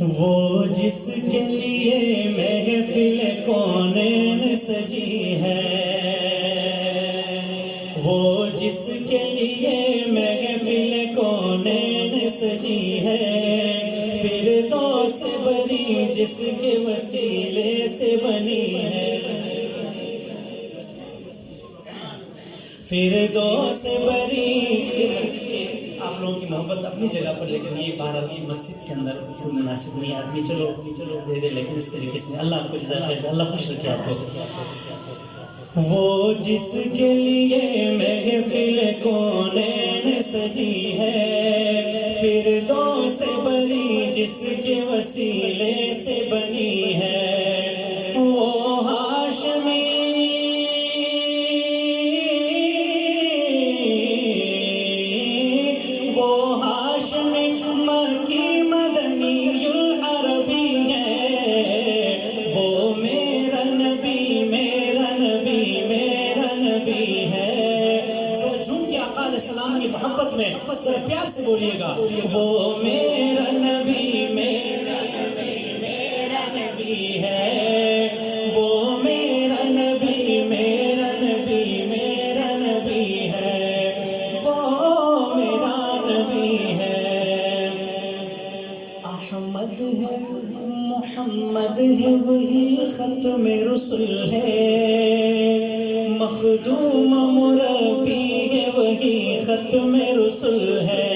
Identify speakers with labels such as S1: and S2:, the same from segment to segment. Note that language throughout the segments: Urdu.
S1: وہ جس کے لیے محفل کونین سجی ہے، وہ جس کے لیے محفل کونین سجی ہے، فردوس بری جس کے وسیلے سے بنی ہے، فردوس بری۔ آپ لوگوں کی محبت اپنی جگہ پر، لیکن یہ بارہ کی مسجد کے اندر مناسب نہیں۔ آدمی چلو دے دے، لیکن اس طریقے سے اللہ آپ کو جزائے خیر، اللہ خوش رکھے آپ کو۔ وہ جس کے لیے محفل کونین سجی ہے، فردوس بری جس کے وسیلے سے بنی ہے، وہ ہاشمی مکی مدنی العربی ہے، وہ میرا نبی میرا نبی میرا نبی ہے۔ ذرا جھوم کے آقا علیہ السلام کی محبت میں ذرا پیار سے بولیے گا، وہ میرا نبی میرا نبی میرا نبی ہے، وہ میرا نبی میرا نبی میرا نبی ہے، وہ میرا نبی ہے۔ احمد ہے محمد ہے وہی ختم رسل ہے، مخدوم مربی ہے وہی ختم رسل ہے،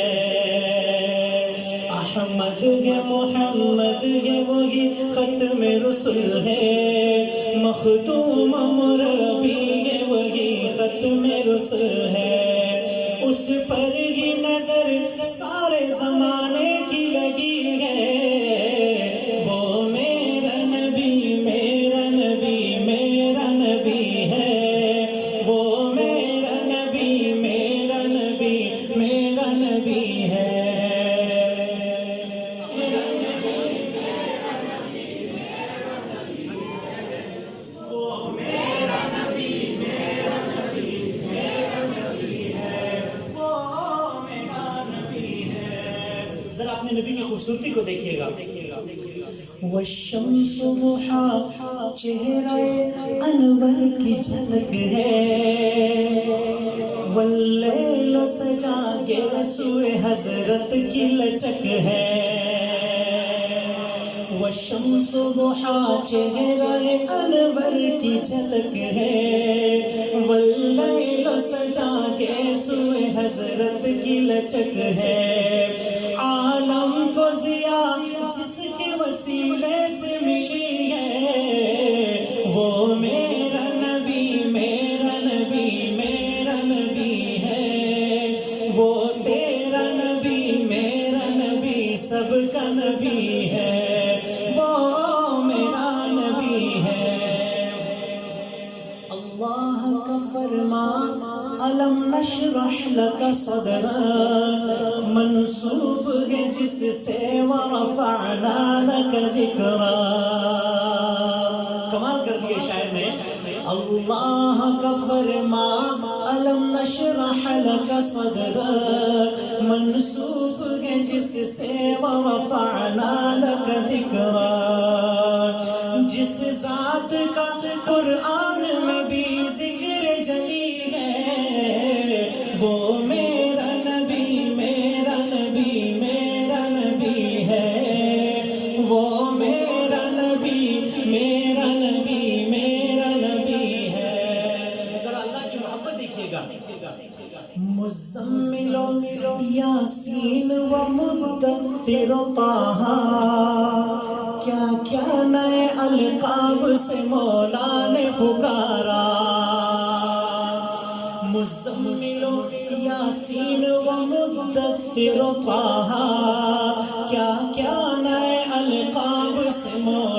S1: احمد ہے محمد ہے وہی ختم رسل ہے، مخدوم مربی ہے وہی ختم رسل ہے، اس پر ہی نظر سارے زمانے کی لگی ہے، وہ میرا نبی میرا نبی میرا نبی ہے، وہ میرا نبی میرا نبی میرا نبی ہے۔ ذرا اپنے نبی کی خوبصورتی کو دیکھیے گا۔ والشمس ضحا چہرہ انور کی جھلک ہے، واللیل سجا کے سوئے حضرت کی لچک ہے، والشمس ضحا چہرہ انور کی جھلک ہے، واللیل سجا کے سوئے حضرت کی لچک ہے، عالم کو ضیا جس کے وسیلے سے ملی ہے، وہ میرا نبی میرا نبی میرا نبی ہے، وہ تیرا نبی میرا نبی سب کا نبی ہے، وہ میرا نبی ہے۔ اللہ کا فرمان الم نشرح لک صدرک منسوب ہے جس سے ورفعنا لک ذکرک۔ کمال کر دیا شاعر نے، اللہ کا فرمان الم نشرح لک صدرک منسوب ہے جس سے ورفعنا لک ذکرک، جس ذات کا قرآن میں بھی ذکر جلی ہے، وہ میرا نبی میرا نبی میرا نبی ہے، وہ میرا نبی میرا نبی میرا نبی ہے۔ ذرا اللہ کی محبت دیکھیے گا۔ مزمل یاسین و مدثر طہ، کیا کیا نئے القاب سے مولا نے پکارا، مزمل یاسین و مدثر طہ، کیا کیا نئے القاب سے مولا